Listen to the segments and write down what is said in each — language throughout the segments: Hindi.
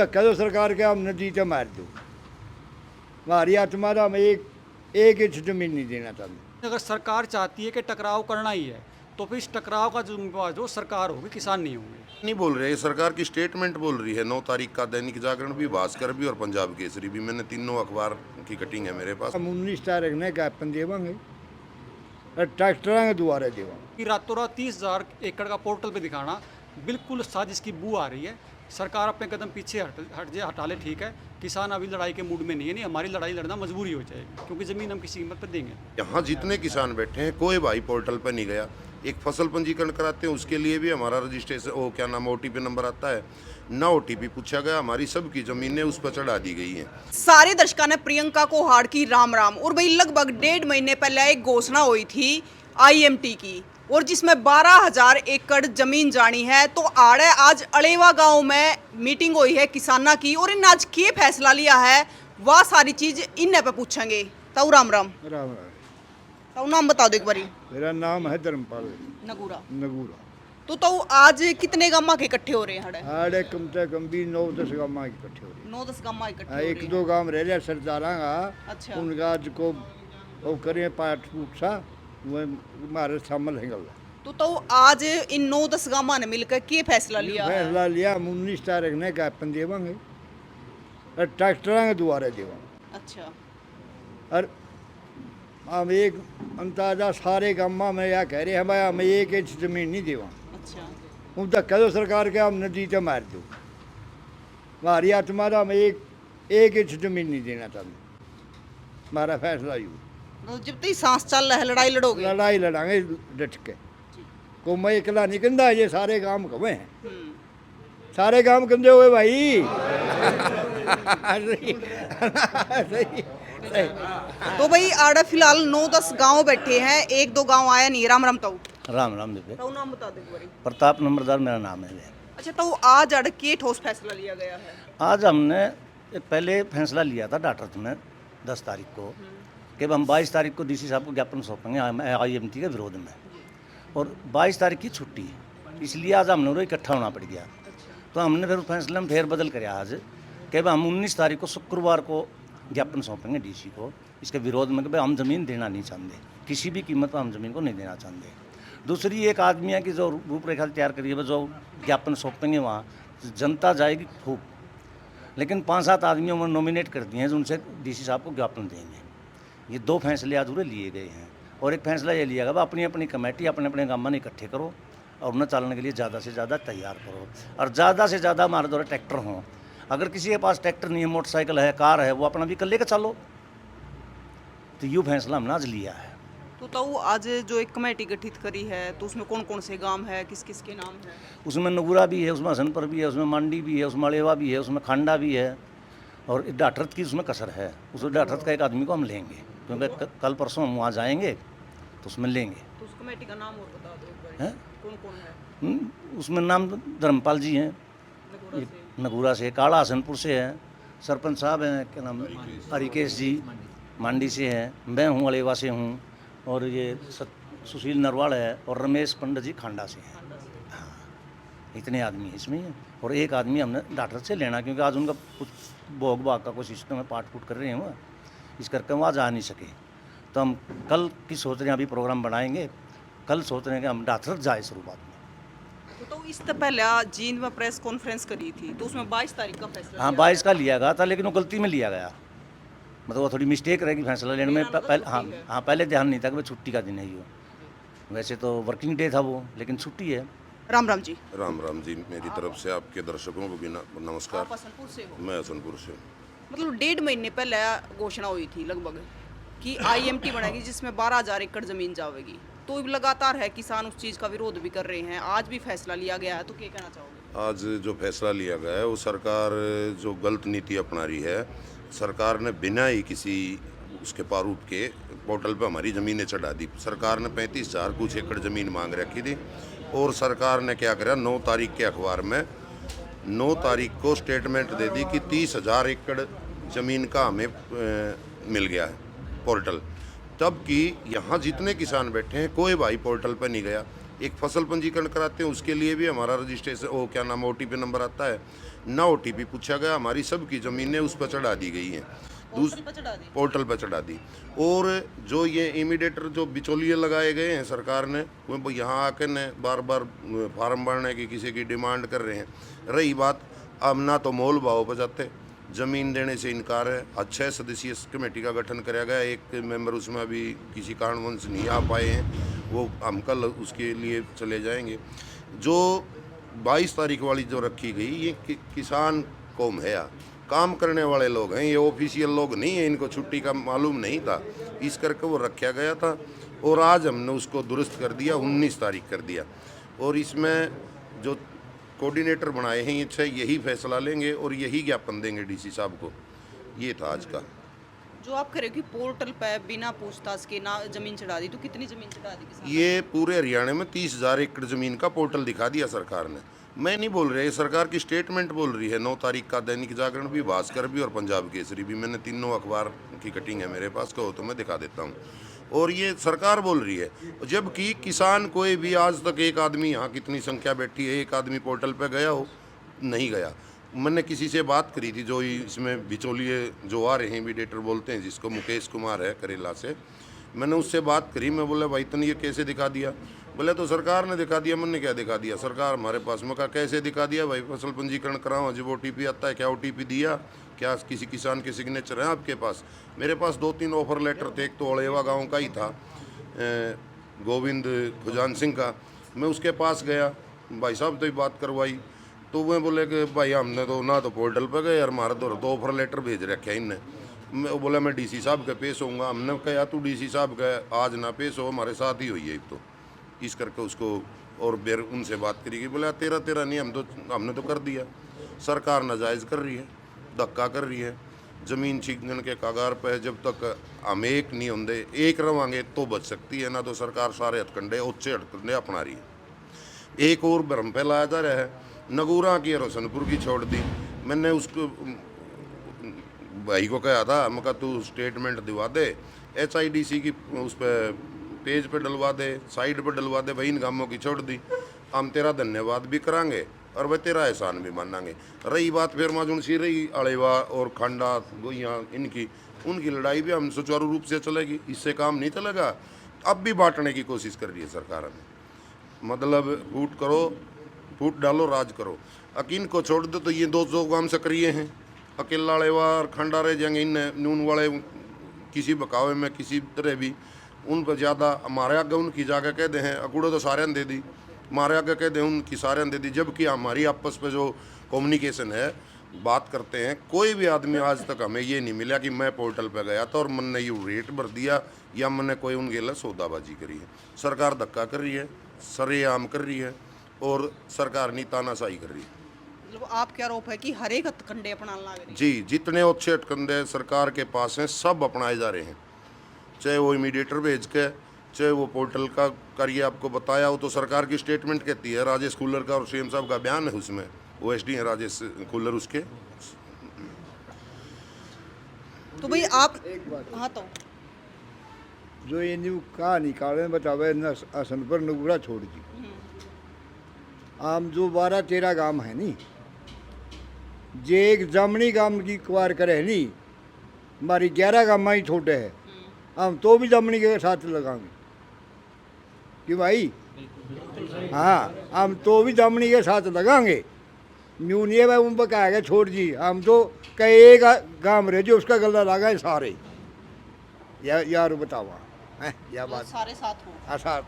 कह दो सरकार के हम नदी तो मार दो, हमारी आत्मा का हम एक इंच जमीन नहीं देना चाहते। अगर सरकार चाहती है कि टकराव करना ही है तो फिर इस टकराव का जिम्मेवार जो सरकार होगी, किसान नहीं होंगे। नहीं बोल रहे, सरकार की स्टेटमेंट बोल रही है। 9 तारीख का दैनिक जागरण भी, भास्कर भी और पंजाब केसरी भी, मैंने तीनों अखबार की कटिंग है मेरे पास। हम 19 तारीख ने ज्ञापन देवांगे और ट्रैक्टर के दोबारा देवांगे। कि रातों रात 30,000 एकड़ का पोर्टल पे दिखाना बिल्कुल साजिश की बू आ रही है। सरकार अपने कदम पीछे हटा ले, ठीक है। किसान अभी लड़ाई के मूड में नहीं है, नहीं हमारी लड़ाई लड़ना मजबूरी हो जाएगी, क्योंकि ज़मीन हम किसी कीमत पर देंगे। यहाँ जितने किसान बैठे हैं कोई भाई पोर्टल पर नहीं गया। एक फसल पंजीकरण कराते हैं उसके लिए भी हमारा रजिस्ट्रेशन, वो क्या नाम, OTP नंबर आता है ना, OTP पूछा गया। हमारी सबकी ज़मीनें उस पर चढ़ा दी गई हैं। सारे दर्शकों ने प्रियंका को हार की राम राम। और भाई लगभग 1.5 महीने पहले एक घोषणा हुई थी IMT की, और जिसमें 12,000 एकड़ जमीन जानी है। तो आड़े आज अलेवा गांव में मीटिंग हुई है किसाना की, और इन आज क्या फैसला लिया है वह सारी चीज इन्हें पे पूछेंगे। ताऊ राम राम। राम राम। ताऊ नाम बता दो एक बारी। मेरा नाम है धर्मपाल नगूरा। नगूरा। तो ताऊ आज कितने गामा के इकट्ठे हो रहे हैं? हड़े आड़े कम से कम भी 9-10 गाँव इकट्ठे हो रहे 9-10 गामा इकट्ठे हैं। हो एक रहे दो हैं। गांव रह रहे सरदारा का, अच्छा। उनका आज को वो करें पाठ पूछा वो हमारे शामिल है गल। तो ताऊ आज इन 9-10 गामा ने मिलकर क्या फैसला लिया है? फैसला लिया हम 19 तारीख ने ज्ञापन देवांगे और ट्रैक्टर के दोबारा देवांगे। अच्छा। और हम एक अंदाजा सारे गाँव में यह कह रहे हैं भाई हम एक इंच जमीन नहीं देवा। अच्छा। हम तो कह दो सरकार के हम नदी तो मार दो, हमारी आत्मा का हम एक इंच जमीन नहीं देना चाहते। हमारा फैसला यू, तो जब तक सांस चल रहा है लड़ाई लड़ोगे? लड़ाई लड़ांगे डट के। को मैं अकेला नहीं कहता, ये सारे काम कवे हैं, सारे काम कंधे हुए भाई। सही, सही, सही। तो भाई आड़ा फिलहाल 9-10 गांव बैठे हैं, 1-2 गांव आया नहीं। राम राम ताऊ। राम राम दीपे। ताऊ नाम बता दो एक बारी। प्रताप नंबरदार मेरा नाम है। अच्छा ताऊ आज आड़ के ठोस फैसला लिया गया है? आज हमने एक पहले फैसला लिया था डाटर्थ में 10 तारीख को कि हम 22 तारीख को DC साहब को ज्ञापन सौंपेंगे IMT के विरोध में, और 22 तारीख की छुट्टी, इसलिए आज हम लोग इकट्ठा होना पड़ गया। तो हमने फिर फैसले में फेरबदल कराया आज कि हम 19 तारीख को शुक्रवार को ज्ञापन सौंपेंगे DC को इसके विरोध में कि भाई हम ज़मीन देना नहीं चाहते, किसी भी कीमत पर हम ज़मीन को नहीं देना चाहते। दूसरी एक आदमी है कि जो रूपरेखा तैयार करी है, जो ज्ञापन सौंपेंगे वहाँ जनता जाएगी खूब, लेकिन 5-7 आदमियों में नॉमिनेट कर दिए हैं जो उनसे DC साहब को ज्ञापन देंगे। ये 2 फैसले अधूरे लिए गए हैं, और एक फैसला ये लिया गया अपनी अपनी कमेटी अपने अपने गाँव में इकट्ठे करो और उन्हें चलने के लिए ज़्यादा से ज़्यादा तैयार करो, और ज़्यादा से ज़्यादा हमारे द्वारा ट्रैक्टर हों। अगर किसी के पास ट्रैक्टर नहीं है, मोटरसाइकिल है, कार है, वो अपना व्हीकल लेकर चलो। तो यूँ फैसला हमने आज लिया है। तो ताऊ आज जो एक कमेटी गठित करी है, तो उसमें कौन कौन से गांव है, किस किस के नाम है? उसमें नगूरा भी है, उसमें हसनपुर भी है, उसमें मांडी भी है, उसमें अलेवा भी है, उसमें खांडा भी है, और डाटरथ की उसमें कसर है। उस डाटरथ का एक आदमी को हम लेंगे, क्योंकि कल परसों हम वहाँ जाएंगे तो उसमें लेंगे। तो उस कमेटी का नाम और बता दो एक बार। हैं? कौन कौन है? उसमें नाम धर्मपाल जी हैं, नगूरा से। नगूरा से, काला हसनपुर से है, सरपंच साहब हैं, क्या नाम, हरिकेश जी मांडी से हैं, मैं हूँ अलेवा से हूँ, और ये सुशील नरवाल है, और रमेश पंडित जी खांडा से हैं। हाँ, इतने आदमी हैं इसमें ही, और एक आदमी हमने डॉक्टर से लेना, क्योंकि आज उनका कुछ भोग भाग का कोई सिस्टम है, पाठ फूट कर रहे हैं वो, इस करके वो आज आ नहीं सके। तो हम कल की सोच रहे हैं, अभी प्रोग्राम बनाएंगे, कल सोच रहे हैं कि हम डॉक्टर जाए शुरुआत में। तो इससे पहले जींद में प्रेस कॉन्फ्रेंस करी थी, तो उसमें 22 तारीख का फैसला हाँ, 22 का लिया गया था, लेकिन वो गलती में लिया गया, मतलब वो थोड़ी मिस्टेक रहेगी फैसला लेने में। पहले हाँ पहले ध्यान नहीं था कि भाई छुट्टी का दिन है ये, वैसे तो वर्किंग डे था वो, लेकिन छुट्टी है। राम राम जी। राम राम जी, मेरी तरफ से आपके दर्शकों को भी नमस्कार। आप हसनपुर से हो? मैं हसनपुर से। मतलब 1.5 महीने पहले घोषणा हुई थी लगभग कि IMT बनेगी जिसमें 12,000 एकड़ जमीन जाएगी। तो लगातार है किसान उस चीज़ का विरोध भी कर रहे हैं, आज भी फैसला लिया गया है, तो क्या कहना चाहोगे? आज जो फैसला लिया गया है वो सरकार जो गलत नीति अपना रही है, सरकार ने बिना ही किसी उसके प्रारूप के पोर्टल पे हमारी ज़मीनें चढ़ा दी। सरकार ने 35,000 कुछ एकड़ ज़मीन मांग रखी थी, और सरकार ने क्या करा, 9 तारीख के अखबार में 9 तारीख को स्टेटमेंट दे दी कि 30,000 एकड़ ज़मीन का हमें मिल गया है पोर्टल। तब कि यहाँ जितने किसान बैठे हैं कोई भाई पोर्टल पर नहीं गया। एक फसल पंजीकरण कराते हैं, उसके लिए भी हमारा रजिस्ट्रेशन वो क्या नाम OTP नंबर आता है ना, OTP पूछा गया, हमारी सबकी ज़मीनें उस पर चढ़ा दी गई हैं, पोर्टल पर चढ़ा दी। और जो ये इमीडिएटर जो बिचौलिए लगाए गए हैं सरकार ने, वो यहाँ आकर ने बार बार फार्म भरने की किसी की डिमांड कर रहे हैं। रही बात, अब ना तो मोल भाव पर जाते, ज़मीन देने से इनकार है। 6 सदस्यीय कमेटी का गठन कराया गया, एक मेंबर उसमें अभी किसी कारणवश नहीं आ पाए हैं, वो हम कल उसके लिए चले जाएंगे। जो 22 तारीख वाली जो रखी गई, ये किसान कौम है, काम करने वाले लोग हैं, ये ऑफिशियल लोग नहीं है, इनको छुट्टी का मालूम नहीं था, इस करके वो रखा गया था। और आज हमने उसको दुरुस्त कर दिया, 19 तारीख कर दिया। और इसमें जो कोऑर्डिनेटर बनाए हैं, ये यही फैसला लेंगे और यही ज्ञापन देंगे DC साहब को। ये था आज का। जो आप कह रहे हो कि पोर्टल पे बिना पूछताछ के ना जमीन चढ़ा दी, तो कितनी जमीन चढ़ा दी किसान? ये पूरे हरियाणा में 30,000 एकड़ ज़मीन का पोर्टल दिखा दिया सरकार ने। मैं नहीं बोल रहा, ये सरकार की स्टेटमेंट बोल रही है। 9 तारीख का दैनिक जागरण भी, भास्कर भी और पंजाब केसरी भी, मैंने तीनों अखबार की कटिंग है मेरे पास, कहो तो मैं दिखा देता हूँ। और ये सरकार बोल रही है, जबकि किसान कोई भी आज तक एक आदमी, यहाँ कितनी संख्या बैठी है, एक आदमी पोर्टल पे गया हो? नहीं गया। मैंने किसी से बात करी थी, जो इसमें बिचौलिए जो आ रहे हैं, मीडिएटर बोलते हैं जिसको, मुकेश कुमार है करेला से, मैंने उससे बात करी। मैं बोला भाई तने ये कैसे दिखा दिया? बोले तो सरकार ने दिखा दिया। मैंने क्या दिखा दिया? सरकार हमारे पास। मैं कहा कैसे दिखा दिया भाई? फसल पंजीकरण कराओ, जब OTP आता है, क्या OTP दिया? क्या किसी किसान के सिग्नेचर हैं आपके पास? मेरे पास 2-3 ऑफर लेटर थे। एक तो अड़ेवा गांव का ही था, गोविंद खुजान सिंह का। मैं उसके पास गया, भाई साहब तो ही बात करवाई, तो वह बोले कि भाई हमने तो ना तो पोर्टल पर गए, और हमारा तो 2 ऑफर लेटर भेज रखे इनने। मैं बोला मैं DC साहब के पेश होऊंगा। हमने कहा तू DC साहब का आज ना पेश हो, हमारे साथ ही हुई है एक तो, इस करके उसको और बेर उनसे बात करी। बोला तेरा नहीं, हमने तो कर दिया। सरकार नाजायज़ कर रही है, धक्का कर रही है, ज़मीन छीनने के कागार पे है। जब तक हम एक नहीं होंगे, एक रवांगे तो बच सकती है, ना तो सरकार सारे हथकंडे, उच्चे हथकंडे अपना रही है। एक और भ्रम फैलाया जा रहा है, नगूरा की और रोशनपुर की छोड़ दी। मैंने उसको भाई को कहा था, मैं कहा तू स्टेटमेंट दिवा दे, HIDC की उस पर पेज पे डलवा दे, साइड पे डलवा दे, भाई इन कामों की छोड़ दी। हम तेरा धन्यवाद भी करांगे और वह तेरा एहसान भी मानांगे। रही बात फिर माजून सी रही अड़ेवा और खंडा गोइयाँ इनकी, उनकी लड़ाई भी हम सुचारू रूप से चलेगी, इससे काम नहीं चलेगा। अब भी बांटने की कोशिश कर रही है सरकार हमें, मतलब फूट करो, फूट डालो, राज करो। अकीन को छोड़ दो तो ये 2 गांव सक्रिय हैं, अकेला अड़ेवा और खंडा रह जाएंगे। इन नून वाले किसी बकावे में किसी तरह भी उन पर ज़्यादा, हमारे आगे उनकी जाके कह दे हैं अकूड़ो तो सारे दे दी, हमारे आगे कह दे उनकी सारे दे दी। जबकि हमारी आपस में जो कम्युनिकेशन है, बात करते हैं, कोई भी आदमी आज तक हमें ये नहीं मिला कि मैं पोर्टल पे गया था और मैंने ये रेट भर दिया या मैंने कोई उनके लिए सौदाबाजी करी है। सरकार धक्का कर रही है, सरेआम कर रही है, और सरकार नहीं तानाशाही कर रही है। मतलब आपका आरोप है कि हर एक हथकंडे अपनाने लग रही है? जी, जितने अच्छे हथकंडे सरकार के पास हैं सब अपनाए जा रहे हैं, चाहे वो इमीडिएटर भेज के, चाहे वो पोर्टल का करिए। आपको बताया, वो तो सरकार की स्टेटमेंट कहती है। राजेश खुल्लर का और CM साहब का बयान है उसमें, OSD है राजेश खुल्लर उसके। तो भाई आप एक बात, हाँ, तो जो ये न्यू कहानी निकाले बतावे न असन पर नगूरा छोड़ दी। आम जो 12-13 गांव है नी, जे एक जामनी गांव की कुआर करे है नी, हमारी 11 गांव ही छोटे है, हम तो भी जामनी के साथ लगाएंगे कि भाई, हाँ हम तो भी जामनी के साथ लगाएंगे। न्यू नहीं है भाई, उन पर कहेगा छोड़ जी, हम तो कई गांव रहे जो उसका गला लगा सारे। यार बताओ या बात सारे साथ हो। आसार।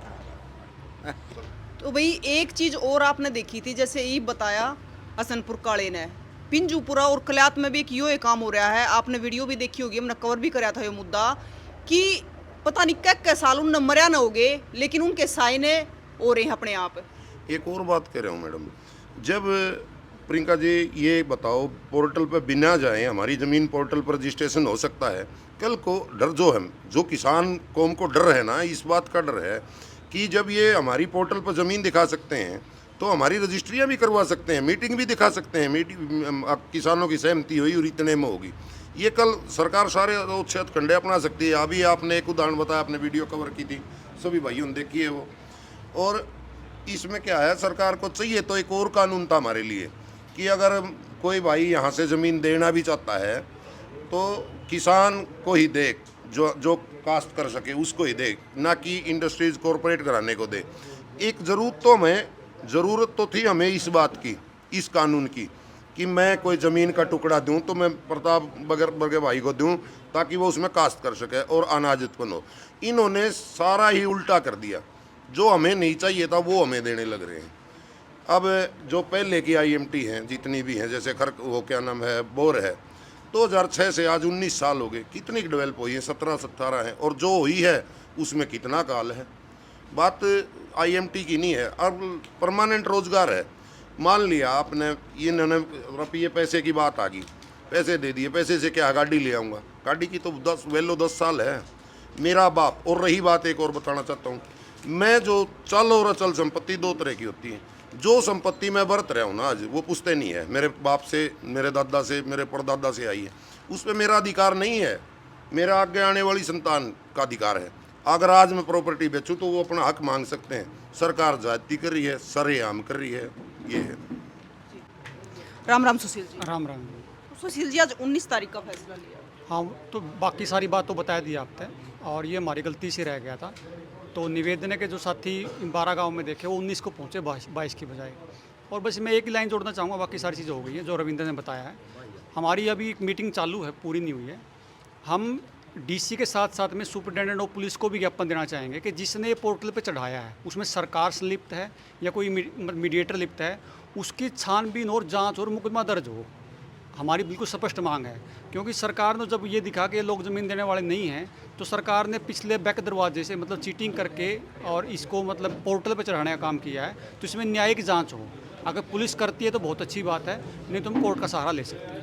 तो भाई एक चीज और आपने देखी थी, जैसे ये बताया हसनपुर काले ने, पिंजूपुरा और कल्यात में भी एक यो काम हो रहा है। आपने वीडियो भी देखी होगी, हमने कवर भी कराया था ये मुद्दा, कि पता नहीं क्या साल उन मरिया न होगे, लेकिन उनके साइने हो रहे हैं अपने आप। एक और बात कह रहा हूँ मैडम, जब प्रियंका जी ये बताओ, पोर्टल पर बिना जाए हमारी ज़मीन पोर्टल पर रजिस्ट्रेशन हो सकता है? कल को डर जो किसान कौम को डर है ना, इस बात का डर है कि जब ये हमारी पोर्टल पर ज़मीन दिखा सकते हैं तो हमारी रजिस्ट्रियाँ भी करवा सकते हैं, मीटिंग भी दिखा सकते हैं, किसानों की सहमति हुई और इतने में होगी। ये कल सरकार सारे अच्छे हथकंडे अपना सकती है। अभी आपने एक उदाहरण बताया, आपने वीडियो कवर की थी, सभी भाइयों ने देखी है वो। और इसमें क्या है, सरकार को चाहिए तो एक और कानून था हमारे लिए कि अगर कोई भाई यहाँ से ज़मीन देना भी चाहता है तो किसान को ही दे, जो कास्ट कर सके उसको ही दे, ना कि इंडस्ट्रीज कॉरपोरेट कराने को दे। एक ज़रूरत तो थी हमें इस बात की, इस कानून की, कि मैं कोई ज़मीन का टुकड़ा दूं तो मैं प्रताप बगे भाई को दूं ताकि वो उसमें काश्त कर सके और अनाज उत्पन्न हो। इन्होंने सारा ही उल्टा कर दिया, जो हमें नहीं चाहिए था वो हमें देने लग रहे हैं। अब जो पहले की IMT हैं जितनी भी हैं, जैसे वो क्या नाम है, बोर है, 2006 से आज 19 साल हो गए, कितनी डेवलप हुई है, 17-17 है, और जो हुई है उसमें कितना काल है। बात IMT की नहीं है। अब परमानेंट रोजगार है, मान लिया आपने, इन्होंने रुपये पैसे की बात आ गई, पैसे दे दिए, पैसे से क्या गाड़ी ले आऊँगा, गाड़ी की तो 10 साल है मेरा बाप। और रही बात, एक और बताना चाहता हूँ, मैं जो चल और अचल संपत्ति 2 तरह की होती है। जो संपत्ति मैं बरत रहा हूँ ना आज, वो पुश्ते नहीं है, मेरे बाप से, मेरे दादा से, मेरे परदादा से आई है, उस पर मेरा अधिकार नहीं है, मेरा आगे आने वाली संतान का अधिकार है। अगर आज मैं प्रॉपर्टी बेचूं तो वो अपना हक मांग सकते हैं। सरकार जाति कर रही है, सरेआम कर रही है, ये है। राम राम सुशील जी। राम राम। तो सुशील जी, आज 19 तारीख का फैसला लिया। हाँ, तो बाकी सारी बात तो बता दी आपने, और ये हमारी गलती से रह गया था। तो निवेदन है कि जो साथी 12 गांव में देखे वो 19 को पहुँचे, 22 की बजाय। और बस मैं एक ही लाइन जोड़ना चाहूँगा, बाकी सारी चीज़ें हो गई हैं जो रविंद्र ने बताया है। हमारी अभी एक मीटिंग चालू है, पूरी नहीं हुई है। हम DC के साथ साथ में सुपरिटेंडेंट ऑफ पुलिस को भी ज्ञापन देना चाहेंगे कि जिसने ये पोर्टल पे चढ़ाया है उसमें सरकार संलिप्त है या कोई मीडिएटर लिप्त है, उसकी छानबीन और जांच और मुकदमा दर्ज हो। हमारी बिल्कुल स्पष्ट मांग है, क्योंकि सरकार ने जब ये दिखा कि लोग ज़मीन देने वाले नहीं हैं, तो सरकार ने पिछले बैक दरवाजे से मतलब चीटिंग करके और इसको मतलब पोर्टल पर चढ़ाने का काम किया है। तो इसमें न्यायिक जाँच हो। अगर पुलिस करती है तो बहुत अच्छी बात है, नहीं तो हम कोर्ट का सहारा ले सकते हैं।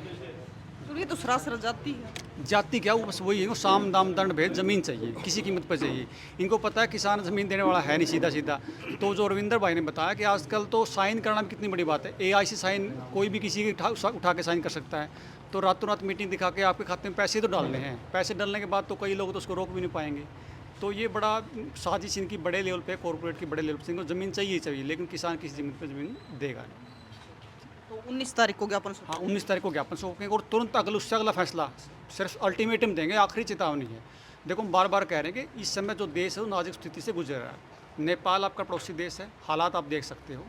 तो ये तो सरासर जाती है। जाति क्या, वो बस वही है, वो साम दाम दंड भेद, ज़मीन चाहिए, किसी कीमत पर चाहिए। इनको पता है किसान ज़मीन देने वाला है नहीं सीधा सीधा। तो जो रविंदर भाई ने बताया कि आजकल तो साइन करना भी कितनी बड़ी बात है, AI से साइन कोई भी किसी की उठा के साइन कर सकता है। तो रातों रात मीटिंग दिखा के आपके खाते में पैसे तो डालने हैं, पैसे डालने के बाद तो कई लोग तो उसको रोक भी नहीं पाएंगे। तो ये बड़ा साजिश इनकी बड़े लेवल पे, कॉर्पोरेट की बड़े लेवल पे, इनको ज़मीन चाहिए चाहिए, लेकिन किसान किसी ज़मीन पर ज़मीन देगा नहीं। तो 19 तारीख को ज्ञापन हाँ, 19 तारीख को ज्ञापन सौंपेंगे और तुरंत उससे अगला फैसला, सिर्फ अल्टीमेटम देंगे, आखिरी चेतावनी है। देखो, हम बार बार कह रहे हैं कि इस समय जो देश है वो नाजुक स्थिति से गुजर रहा है। नेपाल आपका पड़ोसी देश है, हालात आप देख सकते हो।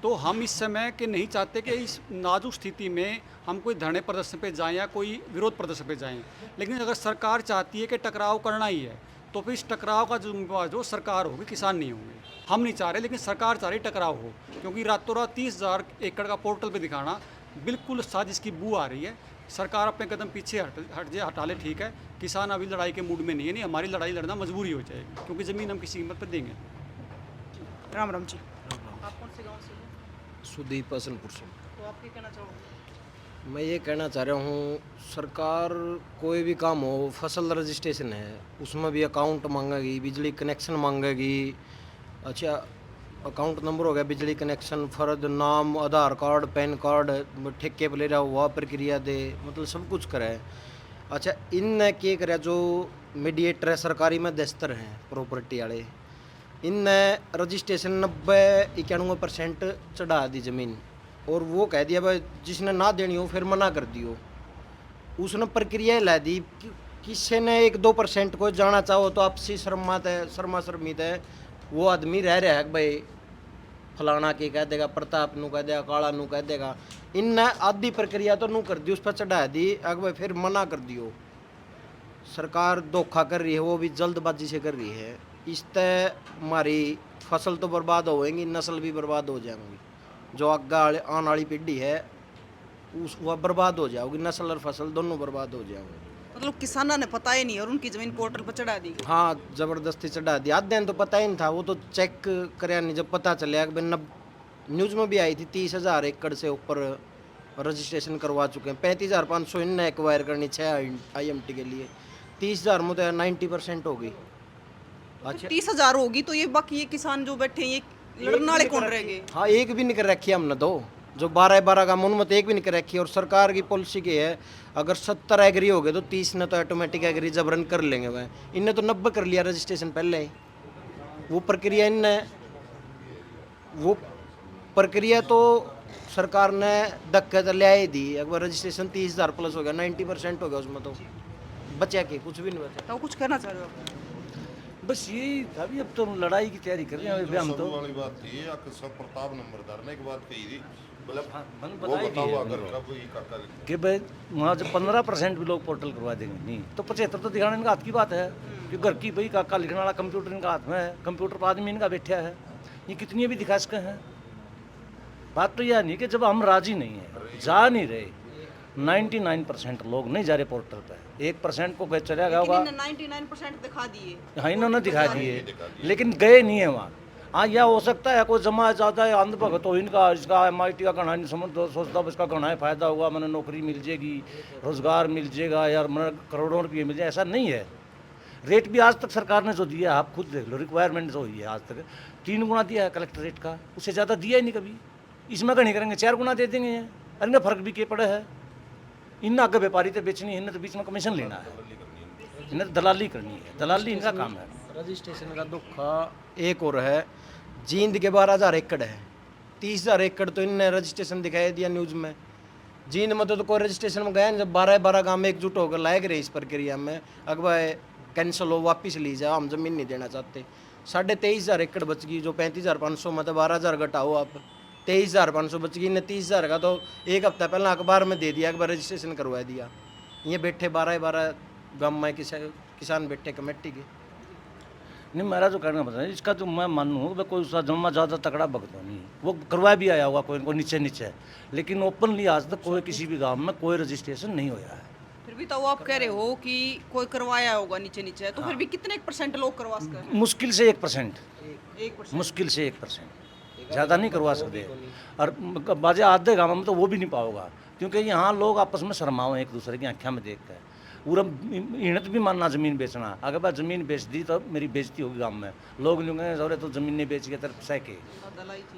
तो हम इस समय के नहीं चाहते कि इस नाजुक स्थिति में हम कोई धरने प्रदर्शन पे जाएं या कोई विरोध प्रदर्शन पे जाएं, लेकिन अगर सरकार चाहती है कि टकराव करना ही है तो फिर इस टकराव का जिम्मेवार जो सरकार होगी, किसान नहीं होंगे। हम नहीं चाह रहे, लेकिन सरकार चाह रही टकराव हो, क्योंकि रातों रात 30,000 एकड़ का पोर्टल पे दिखाना बिल्कुल साजिश की बू आ रही है। सरकार अपने कदम पीछे हटा ले, ठीक है। किसान अभी लड़ाई के मूड में नहीं है, नहीं हमारी लड़ाई लड़ना मजबूरी हो जाएगी, क्योंकि ज़मीन हम किसी कीमत पर देंगे। राम राम जी। आप कौन से गांव से हैं? सुदीप असलपुर से। तो आप क्या कहना चाहोगे? मैं ये कहना चाह रहा हूँ, सरकार कोई भी काम हो, फसल रजिस्ट्रेशन है उसमें भी अकाउंट मांगेगी, बिजली कनेक्शन मांगेगी। अच्छा, अकाउंट नंबर हो गया, बिजली कनेक्शन, फर्द, नाम, आधार कार्ड, पैन कार्ड, ठेके पर ले रहा हुआ प्रक्रिया दे, मतलब सब कुछ करे। अच्छा, इनने क्या करे, जो मीडिएटर है सरकारी में दस्तर हैं प्रॉपर्टी वाले, इनने रजिस्ट्रेशन 90-91% चढ़ा दी ज़मीन, और वो कह दिया भाई जिसने ना देनी हो फिर मना कर दियो। उसने प्रक्रिया ला दी कि किसी ने 1-2% को जाना चाहो तो आपसी शर्मित है, वो आदमी रह रहा है भाई फलाना के कह देगा, प्रताप नू कह देगा, काला नू कह देगा। इन आधी प्रक्रिया तो नू कर दी, उस पर चढ़ा दी, अग भाई फिर मना कर दियो। सरकार धोखा कर रही है, वो भी जल्दबाजी से कर रही है। इस तरह हमारी फसल तो बर्बाद होएंगी, नस्ल भी बर्बाद हो जाएंगी। जो आगे आने वाली पीढ़ी है वह बर्बाद हो जाएगी, नस्ल और फसल दोनों बर्बाद हो जाएंगे। मतलब किसानों ने पता ही नहीं और उनकी ज़मीन पोर्टल पर चढ़ा दी। हाँ, ज़बरदस्ती चढ़ा दिया। आधे दिन तो पता ही नहीं था, वो तो चेक कराया नहीं, जब पता चला कि न्यूज़ में भी आई थी 30,000 एकड़ से ऊपर रजिस्ट्रेशन करवा चुके हैं। 35,500 इनने एक्वायर करनी 6 IMT के लिए, 30,000 में तो 90% होगी। अच्छा, 30,000 होगी तो ये बाकी ये किसान जो बैठे हैं, ये लड़ने वाले कौन रहेंगे? हाँ, एक भी नहीं कर रखी हमने तो, जो 12 का उनमें तो एक भी नहीं कर रखी। और सरकार की पॉलिसी की है, अगर 70 एग्री हो गए तो 30 ने तो ऑटोमेटिक एग्री जबरन कर लेंगे। वह इनने तो 90 कर लिया रजिस्ट्रेशन पहले ही। वो प्रक्रिया इनने वो प्रक्रिया तो सरकार ने धक्के तो ले ही दी। एक बार रजिस्ट्रेशन 30,000 प्लस हो गया, 90% हो गया उसमें, तो बचा के कुछ भी नहीं बचा। तो कुछ कहना चाह रहे हो आप? बस यही अभी अब तो लड़ाई की तैयारी कर रहे हैं अभी हम तो। वाली बात थी सब प्रताप नंबरदार ने एक बात कही थी, मतलब वो बताई भी बताओ है अगर कब ये काका कि भाई वहाँ जब 15% भी लोग पोर्टल करवा देंगे नहीं तो 75 तो दिखाने इनका हाथ की बात है कि घर की भाई काका लिखने वाला कंप्यूटर इनका हाथ में है, कंप्यूटर पर आदमी इनका बैठा है, ये कितनी भी दिखा सके हैं। बात तो यह नहीं कि जब हम राजी नहीं है, जा नहीं रहे, 99% लोग नहीं जा रहे पोर्टल पे, 1% को चला गया होगा। 99% दिखा दिए। हाँ इन्होंने दिखा दिए लेकिन गए नहीं है वहाँ। हाँ यह हो सकता है कोई जमा ज़्यादा है अंध भगत तो इनका इसका MIT का गणा नहीं समझ तो सोचता हूँ इसका गणा फ़ायदा होगा, मैंने नौकरी मिल जाएगी, रोज़गार मिल जाएगा यार, मैंने करोड़ों रुपये मिल जाए, ऐसा नहीं है। रेट भी आज तक सरकार ने जो दिया आप खुद देख लो, रिक्वायरमेंट जो हुई है आज तक 3 गुना दिया है कलेक्टर रेट का, उससे ज़्यादा दिया ही नहीं कभी। इसमें नहीं करेंगे 4 गुना दे देंगे, अरे ना फर्क भी के पड़े है। इन आगे व्यापारी तो बेचनी है, इन्हें तो बीच में कमीशन लेना है, इन्हें दलाली करनी है, दलाली इनका काम है। रजिस्ट्रेशन का दुख एक और है, जींद के 12,000 एकड़ है, 30,000 एकड़ तो इनने रजिस्ट्रेशन दिखाई दिया न्यूज़ में। जींद में तो कोई रजिस्ट्रेशन में गया, जब 12 गांव में एकजुट होकर लाए गए इस प्रक्रिया में, अगवा कैंसिल हो वापस ली जाओ, हम ज़मीन नहीं देना चाहते। 23,500 एकड़ बच गई, जो 35,500 मतलब 12,000 घटाओ आप, 23,500 बच गई। इन्हें 30,000 का तो एक हफ्ता पहले अखबार में दे दिया, एक बार रजिस्ट्रेशन करवा दिया। ये बैठे 12 गांव में किसान बैठे कमेटी के। नहीं मेरा जो कहना पता है इसका तो मैं मानूँ कि कोई उसका जमा ज़्यादा तकड़ा भगत नहीं, वो करवा भी आया होगा कोई को नीचे नीचे, लेकिन ओपनली आज तक कोई किसी भी गांव में कोई रजिस्ट्रेशन नहीं होया है। फिर भी तो वो आप कह रहे हो कि कोई करवाया होगा नीचे नीचे, तो फिर भी कितने % लोग करवा सकते हैं? मुश्किल से 1%, 1%। मुश्किल से 1%, ज़्यादा नहीं करवा सकते। और बाजे आधे गाँव में तो वो भी नहीं पाओगा, क्योंकि यहाँ लोग आपस में शर्माओ एक दूसरे की आँखें में देख कर। पूरा इणत भी मानना ज़मीन बेचना, अगर मैं ज़मीन बेच दी तो मेरी बेइज्जती होगी गांव में, लोग नहीं कहेंगे सौरे तो ज़मीन नहीं बेच के तरफ सह के।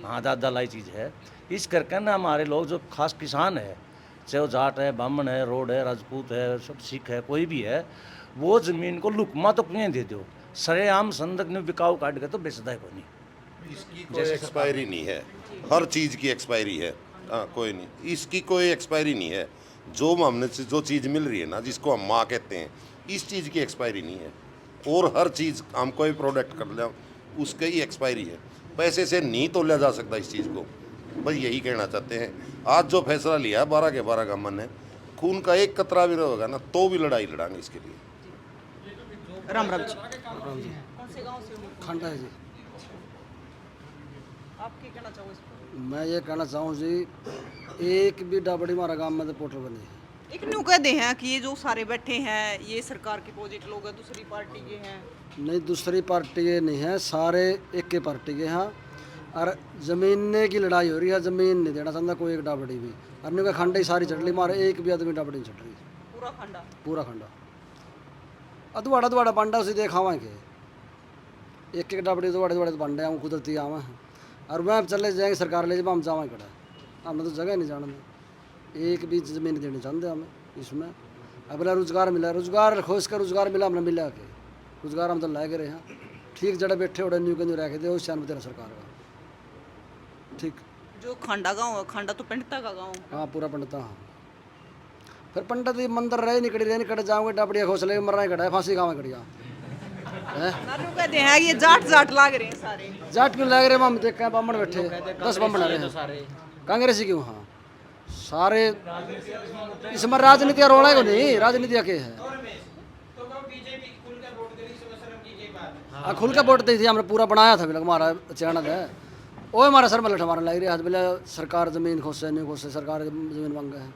हाँ दादा चीज़ है। इस करके ना हमारे लोग जो खास किसान है, चाहे वो जाट है, ब्राह्मण है, रोड है, राजपूत है, सब सिख है, कोई भी है, वो ज़मीन को लुकमा तो क्यों दे दो, सरेआम संदक ने बिकाऊ काट के तो बेचता है कोई नहीं। इसकी कोई एक्सपायरी नहीं है, हर चीज़ की एक्सपायरी है। हाँ कोई नहीं, इसकी कोई एक्सपायरी नहीं है। जो हमने से जो चीज़ मिल रही है ना, जिसको हम माँ कहते हैं, इस चीज़ की एक्सपायरी नहीं है। और हर चीज़ हम कोई प्रोडक्ट कर लें उसके ही एक्सपायरी है, पैसे से नहीं तोला जा सकता इस चीज़ को। बस यही कहना चाहते हैं। आज जो फैसला लिया 12 के 12 गमन ने, खून का एक कतरा भी होगा ना तो भी लड़ाई लड़ाएंगे इसके लिए। राम राम जी। कौन से गांव से हो? खंडा है जी। आप क्या कहना चाहोगे इस पर? मैं ये कहना चाहूँ जी, एक भी डाबड़ी मारा गांव में तो पोर्टल बने है। एक न्यू कहते हैं कि ये जो सारे बैठे हैं ये सरकार के पोजिट लोग हैं, दूसरी पार्टी के हैं। नहीं दूसरी पार्टी के नहीं है, सारे एक के पार्टी के हैं। और ज़मीन की लड़ाई हो रही है, ज़मीन नहीं देना चाहता कोई एक डाबड़ी भी। और न्यू का खंडा ही सारी चढ़ ली, मारे एक भी आदमी डाबड़ी नहीं चढ़ रही, पूरा खंडा। पूरा खंडा अधवाड़ा अधवाड़ा पांडा उसे देखावा के एक एक डाबड़ी दवाड़े दवाड़े पांडे हम कुदरती आवा हैं। और वह चले जाएंगे सरकार ले जब हम जावा कड़ा, हमने तो जगह नहीं जाने, एक भी ज़मीन देनी चाहते हमें इसमें। अगला रोज़गार मिला, रोज़गार खोज कर रोज़गार मिला, हमने मिला के रोज़गार हम तो लाए गए हैं। ठीक जड़े बैठे उड़े न्यू के न्यू रह के दे, उस शान तेरा सरकार का ठीक। जो खंडा गांव है, खंडा तो पंडिता का गांव। हाँ पूरा पंडिता। हाँ फिर पंडित ये मंदिर रहे नहीं कड़ी रहे नहीं कड़े जाओगे डाबड़िया घोसले मरना ही कड़ा है, फांसी गाँव कड़िया है। नानू कहते हैं ये जाट जाट लाग रहे हैं सारे। जाट क्यों लग रहे हम देख बामण बैठे 10 बामण रहे हैं कांग्रेसी क्यों। हाँ सारे इसमें राजनीति रोड़ा को नहीं, राजनीति के है। हाँ खुल के वोट दी थी हमने, पूरा बनाया था बिल्कुल हमारा अचानक है। वो हमारा सर में लठ हमारा लग रही है हाथ बोले सरकार ज़मीन खोसे नहीं खोसे, सरकार ज़मीन मांग है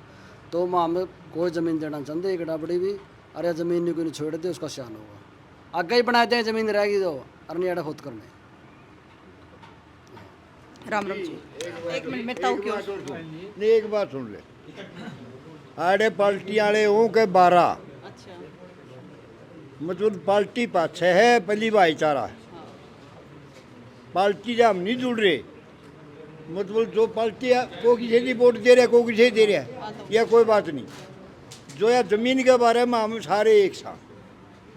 तो हम कोई ज़मीन देना चाहते एक डाबड़ी भी। अरे ज़मीन नहीं कोई नहीं छोड़ दे उसका शान होगा, आगे ही बना दें ज़मीन रहेगी तो अरनी अड़ा खुद करने। राम राम जी। एक मिनट में ताऊ क्यों? नहीं एक बात सुन ले, आड़े पार्टी वाले हों के 12, अच्छा मतलब पार्टी पाछे है पहली भाईचारा है। पार्टी जब हम नहीं जुड़ रहे, मतलब जो पार्टी है को किसी की वोट दे रहा है को किसी दे रहा है, यह कोई बात नहीं। जो या ज़मीन के बारे में हम सारे एक साथ,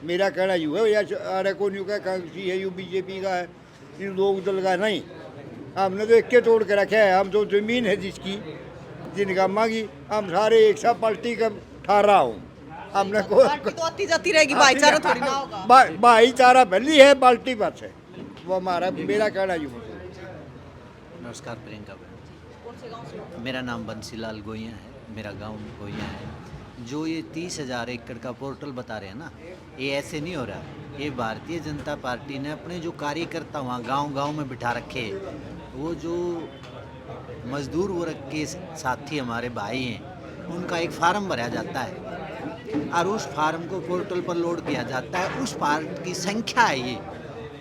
मेरा कहना यूँ है या अरे को न्यू का कांग्रेसी है यू बीजेपी का है इन लोग दल का नहीं, हमने तो एक के तोड़ के रखे है। हम जो ज़मीन है जिसकी जिनका मांगी हम सारे एक साथ पलटी कर ठहरा हूँ। हमने पार्टी तो आती जाती रहेगी, भाईचारा थोड़ी ना होगा। भाईचारा भली है, बाल्टी बस है, वो हमारा मेरा कहना यूँ है। नमस्कार प्रियंका बहन, मेरा नाम बंसीलाल गोइया है, मेरा गांव गोइया है। जो ये 30,000 एकड़ का पोर्टल बता रहे हैं ना, ये ऐसे नहीं हो रहा। ये भारतीय जनता पार्टी ने अपने जो कार्यकर्ता वहाँ गांव-गांव में बिठा रखे हैं, वो जो मजदूर वर्ग के साथी हमारे भाई हैं, उनका एक फार्म भरा जाता है और उस फार्म को पोर्टल पर लोड किया जाता है। उस फार्म की संख्या है ये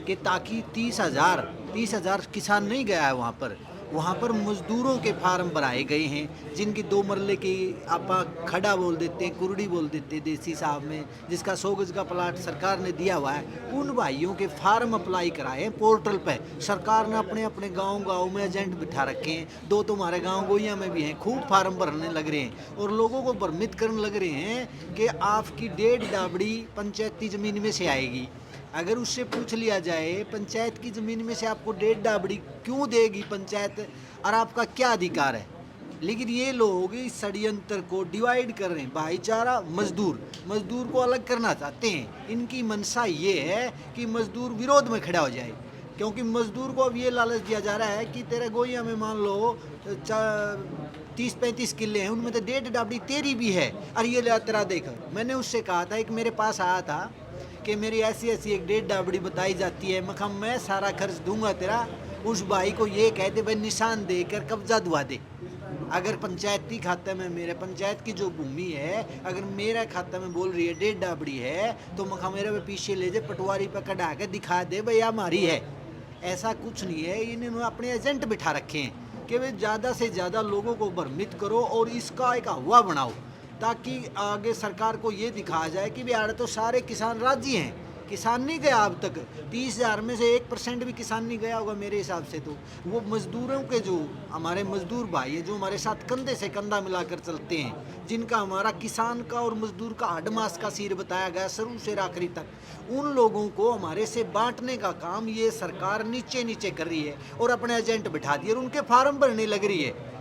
कि ताकि 30,000 किसान नहीं गया है वहाँ पर मजदूरों के फार्म बनाए गए हैं, जिनकी 2 मरले की आप खड़ा बोल देते हैं, कुरड़ी बोल देते हैं देसी साहब में, जिसका 100 गज का प्लाट सरकार ने दिया हुआ है। उन भाइयों के फार्म अप्लाई कराए हैं पोर्टल पे। सरकार ने अपने अपने गांव में एजेंट बिठा रखे हैं। 2 तो हमारे गांव गोइया में भी हैं, खूब फार्म भरने लग रहे हैं और लोगों को भ्रमित करने लग रहे हैं कि आपकी 1.5 डाबड़ी पंचायती ज़मीन में से आएगी। अगर उससे पूछ लिया जाए पंचायत की ज़मीन में से आपको 1.5 डाबड़ी क्यों देगी पंचायत और आपका क्या अधिकार है, लेकिन ये लोग इस षड्यंत्र को डिवाइड कर रहे हैं। भाईचारा मजदूर को अलग करना चाहते हैं। इनकी मंशा ये है कि मजदूर विरोध में खड़ा हो जाए, क्योंकि मजदूर को अब ये लालच दिया जा रहा है कि तेरे गोइया में मान लो 30-35 किले हैं, उनमें तो 1.5 डाबड़ी तेरी भी है। और ये तेरा देख, मैंने उससे कहा था, एक मेरे पास आया था कि मेरी ऐसी एक 1.5 डाबड़ी बताई जाती है, मैं सारा खर्च दूंगा तेरा। उस भाई को ये कहते भाई निशान देकर कब्जा दुआ दे। अगर पंचायती खाते में मेरे पंचायत की जो भूमि है, अगर मेरा खाता में बोल रही है 1.5 डाबड़ी है, तो मेरे पे पीछे ले जाए, पटवारी पर कढ़ा के दिखा दे भाई हमारी है। ऐसा कुछ नहीं है। इन्होंने अपने एजेंट बिठा रखे हैं कि वे ज़्यादा से ज़्यादा लोगों को भ्रमित करो और इसका एक हवा बनाओ, ताकि आगे सरकार को ये दिखाया जाए कि बिहार तो सारे किसान राजी हैं। किसान नहीं गया अब तक, 30,000 में से 1% भी किसान नहीं गया होगा मेरे हिसाब से। तो वो मजदूरों के जो हमारे मजदूर भाई हैं, जो हमारे साथ कंधे से कंधा मिलाकर चलते हैं, जिनका हमारा किसान का और मजदूर का हडमास का सिर बताया गया शुरू से आखिरी तक, उन लोगों को हमारे से बांटने का काम ये सरकार नीचे कर रही है और अपने एजेंट बिठा दिए और उनके फार्म भरने लग रही है।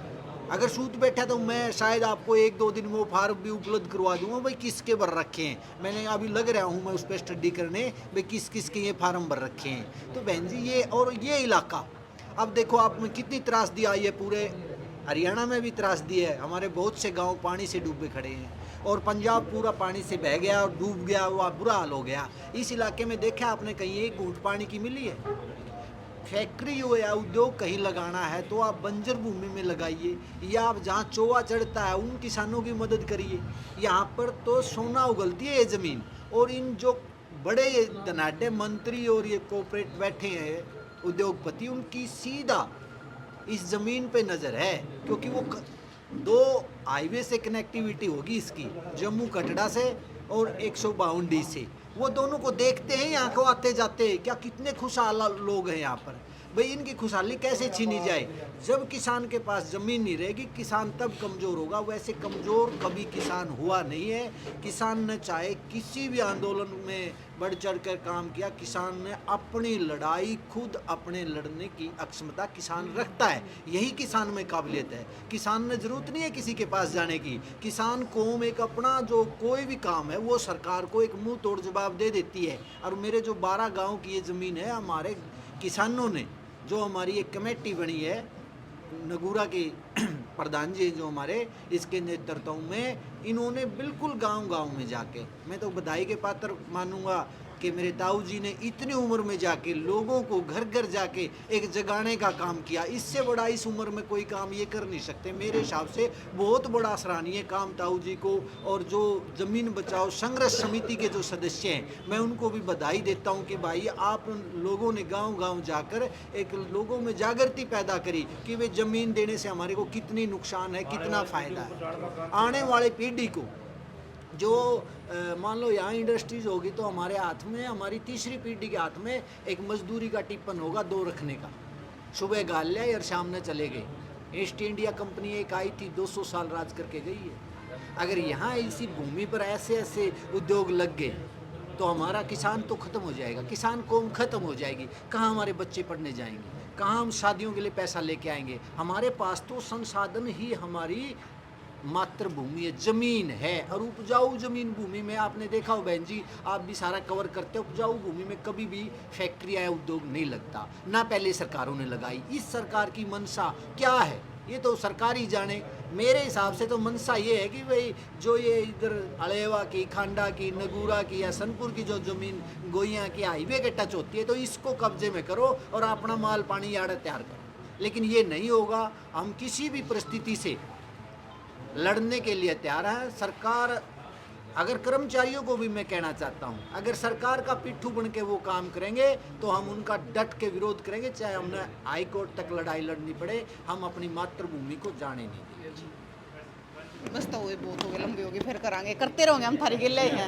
अगर सूत बैठा तो मैं शायद आपको 1-2 दिन में वो फार्म भी उपलब्ध करवा दूंगा भाई किसके भर रखे हैं। मैंने अभी लग रहा हूँ मैं उस पर स्टडी करने भाई किस के ये फार्म भर रखे हैं। तो बहन जी ये इलाका अब देखो आप में कितनी त्रासदी आई है। पूरे हरियाणा में भी त्रासदी है, हमारे बहुत से गाँव पानी से डूबे खड़े हैं और पंजाब पूरा पानी से बह गया और डूब गया, वह बुरा हाल हो गया। इस इलाके में देखा आपने कहीं एक घूंट पानी की मिली है? फैक्ट्री हो या उद्योग कहीं लगाना है तो आप बंजर भूमि में लगाइए, या आप जहाँ चोवा चढ़ता है उन किसानों की मदद करिए। यहाँ पर तो सोना उगलती है ये ज़मीन, और इन जो बड़े ये धनाढ़ मंत्री और ये कॉर्पोरेट बैठे हैं उद्योगपति, उनकी सीधा इस ज़मीन पे नज़र है, क्योंकि वो 2 हाईवे से कनेक्टिविटी होगी इसकी, जम्मू कटड़ा से और 152 से। वो दोनों को देखते हैं यहाँ को आते जाते, क्या कितने खुशहाल लोग हैं यहाँ पर। भाई इनकी खुशहाली कैसे छीनी जाए? जब किसान के पास ज़मीन नहीं रहेगी, किसान तब कमज़ोर होगा। वैसे कमज़ोर कभी किसान हुआ नहीं है। किसान ने चाहे किसी भी आंदोलन में बढ़ चढ़ कर काम किया, किसान ने अपनी लड़ाई खुद अपने लड़ने की अक्षमता किसान रखता है। यही किसान में काबिलियत है। किसान ने ज़रूरत नहीं है किसी के पास जाने की। किसान कौम एक अपना जो कोई भी काम है वो सरकार को एक मुंह तोड़ जवाब दे देती है। और मेरे जो 12 गाँव की ये ज़मीन है, हमारे किसानों ने, जो हमारी एक कमेटी बनी है नगूरा के प्रधान जी जो हमारे, इसके नेतृत्व में इन्होंने बिल्कुल गांव-गांव में जाके, मैं तो बधाई के पात्र मानूंगा कि मेरे ताऊ जी ने इतनी उम्र में जाके लोगों को घर घर जाके एक जगाने का काम किया। इससे बड़ा इस उम्र में कोई काम ये कर नहीं सकते। मेरे हिसाब से बहुत बड़ा सराहनीय काम ताऊ जी को, और जो ज़मीन बचाओ संघर्ष समिति के जो सदस्य हैं, मैं उनको भी बधाई देता हूं कि भाई आप लोगों ने गांव-गांव जाकर एक लोगों में जागृति पैदा करी कि वे ज़मीन देने से हमारे को कितनी नुकसान है, कितना फ़ायदा है। आने वाले पीढ़ी को जो मान लो यहाँ इंडस्ट्रीज होगी तो हमारे हाथ में, हमारी तीसरी पीढ़ी के हाथ में एक मजदूरी का टिप्पण होगा 2 रखने का। सुबह गाल लिया और शाम में चले गए। ईस्ट इंडिया कंपनी एक आई थी, 200 साल राज करके गई है। अगर यहाँ इसी भूमि पर ऐसे ऐसे उद्योग लग गए तो हमारा किसान तो ख़त्म हो जाएगा, किसान कौम ख़त्म हो जाएगी। कहाँ हमारे बच्चे पढ़ने जाएंगे? कहाँ हम शादियों के लिए पैसा लेके आएंगे? हमारे पास तो संसाधन ही हमारी मातृभूमि है, जमीन है। और उपजाऊ जमीन भूमि में आपने देखा हो बहन जी, आप भी सारा कवर करते हो, उपजाऊ भूमि में कभी भी फैक्ट्री या उद्योग नहीं लगता, ना पहले सरकारों ने लगाई। इस सरकार की मंशा क्या है ये तो सरकार ही जाने। मेरे हिसाब से तो मंशा ये है कि भाई जो ये इधर अलेवा की, खांडा की, नगूरा की या सनपुर की जो जमीन गोइयाँ की हाईवे के टच होती है, तो इसको कब्जे में करो और अपना माल पानी यार्ड तैयार करो। लेकिन ये नहीं होगा। हम किसी भी परिस्थिति से लड़ने के लिए तैयार है। सरकार, अगर कर्मचारियों को भी मैं कहना चाहता हूं, अगर सरकार का पिट्ठू बन के वो काम करेंगे तो हम उनका डट के विरोध करेंगे, चाहे हमने हाई कोर्ट तक लड़ाई लड़नी पड़े। हम अपनी मातृभूमि को जाने नहीं देंगे। बस तो हुए, बहुत हो गए, लंबी होगी, फिर करांगे, करते रहोगे हम, थारी गिल्ले हैं।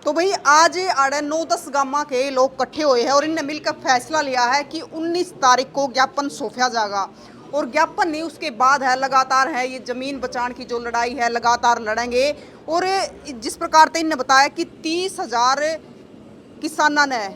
तो भाई आज आड़े 9-10 गामा के लोग इकट्ठे हुए हैं और इनने मिलकर फैसला लिया है कि 19 तारीख को ज्ञापन सौंपा जाएगा। और ज्ञापन नहीं, उसके बाद है लगातार है ये ज़मीन बचाने की जो लड़ाई है, लगातार लड़ेंगे। और जिस प्रकार से इनने बताया कि 30,000 किसानों ने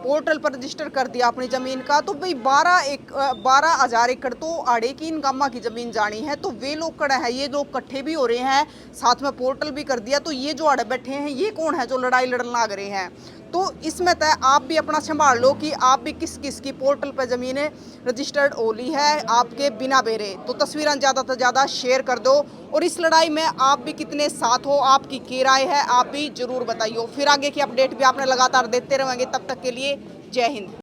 पोर्टल पर रजिस्टर कर दिया अपनी ज़मीन का, तो भाई 12,000 एकड़ तो आड़े की इन गामा की ज़मीन जानी है। तो वे लोग कड़े हैं, ये लोग इकट्ठे भी हो रहे हैं, साथ में पोर्टल भी कर दिया। तो ये जो आड़े बैठे हैं, ये कौन है जो लड़ाई लड़ने लग रहे हैं? तो इसमें तय आप भी अपना संभाल लो कि आप भी किस किस की पोर्टल पर ज़मीनें रजिस्टर्ड होली है आपके बिना बेरे। तो तस्वीरें ज़्यादा से ज़्यादा शेयर कर दो और इस लड़ाई में आप भी कितने साथ हो, आपकी क्या राय है, आप भी ज़रूर बताइए। फिर आगे की अपडेट भी आपने लगातार देते रहेंगे। तब तक के लिए जय हिंद।